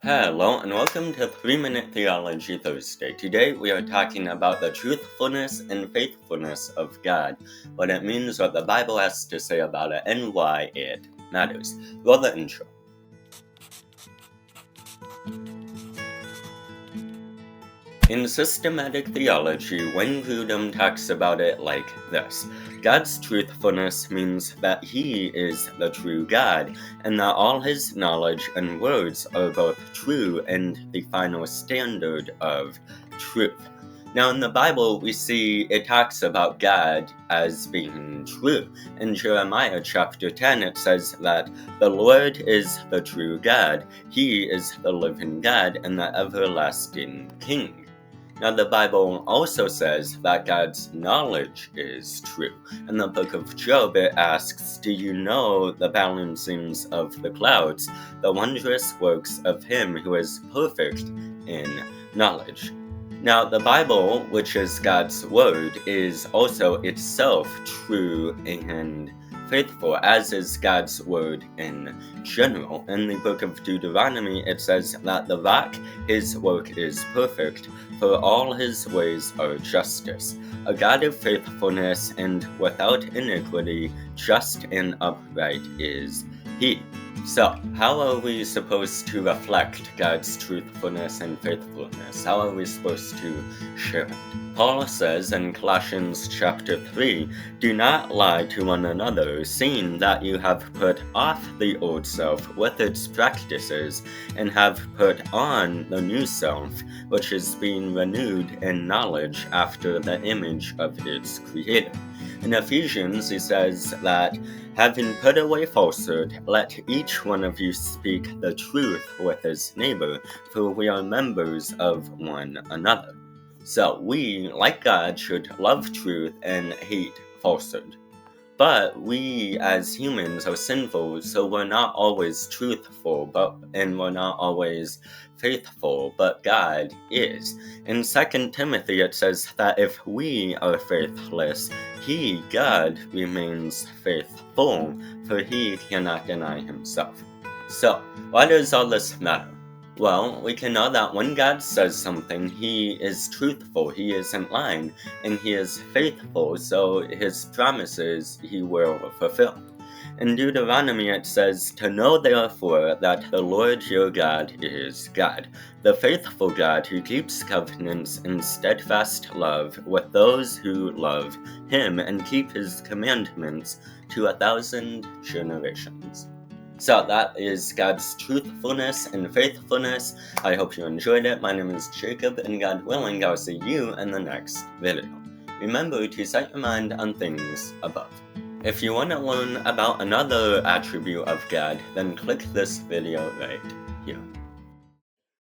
Hello and welcome to 3-Minute Theology Thursday. Today we are talking about the truthfulness and faithfulness of God, what it means, what the Bible has to say about it, and why it matters. Roll the intro. In systematic theology, Wayne Grudem talks about it like this. God's truthfulness means that He is the true God, and that all His knowledge and words are both true and the final standard of truth. Now, in the Bible, we see it talks about God as being true. In Jeremiah chapter 10, it says that the Lord is the true God, He is the living God, and the everlasting King. Now, the Bible also says that God's knowledge is true. In the book of Job, it asks, "Do you know the balancings of the clouds, the wondrous works of Him who is perfect in knowledge?" Now, the Bible, which is God's word, is also itself true and faithful, as is God's word in general. In the book of Deuteronomy, it says that the rock, His work is perfect, for all His ways are justice. A God of faithfulness and without iniquity, just and upright is He. So, how are we supposed to reflect God's truthfulness and faithfulness? How are we supposed to share it? Paul says in Colossians chapter 3, "Do not lie to one another, seeing that you have put off the old self with its practices, and have put on the new self, which is being renewed in knowledge after the image of its creator." In Ephesians, he says that, "Having put away falsehood, let each one of you speak the truth with his neighbor, for we are members of one another." So we, like God, should love truth and hate falsehood. But we as humans are sinful, so we're not always truthful, and we're not always faithful, but God is. In 2 Timothy it says that if we are faithless, He, God, remains faithful, for He cannot deny Himself. So, why does all this matter? Well, we can know that when God says something, He is truthful, He isn't lying, and He is faithful, so His promises He will fulfill. In Deuteronomy it says, "To know therefore that the Lord your God is God, the faithful God who keeps covenants and steadfast love with those who love Him and keep His commandments to 1,000 generations." So that is God's truthfulness and faithfulness. I hope you enjoyed it. My name is Jacob, and God willing, I'll see you in the next video. Remember to set your mind on things above. If you want to learn about another attribute of God, then click this video right here.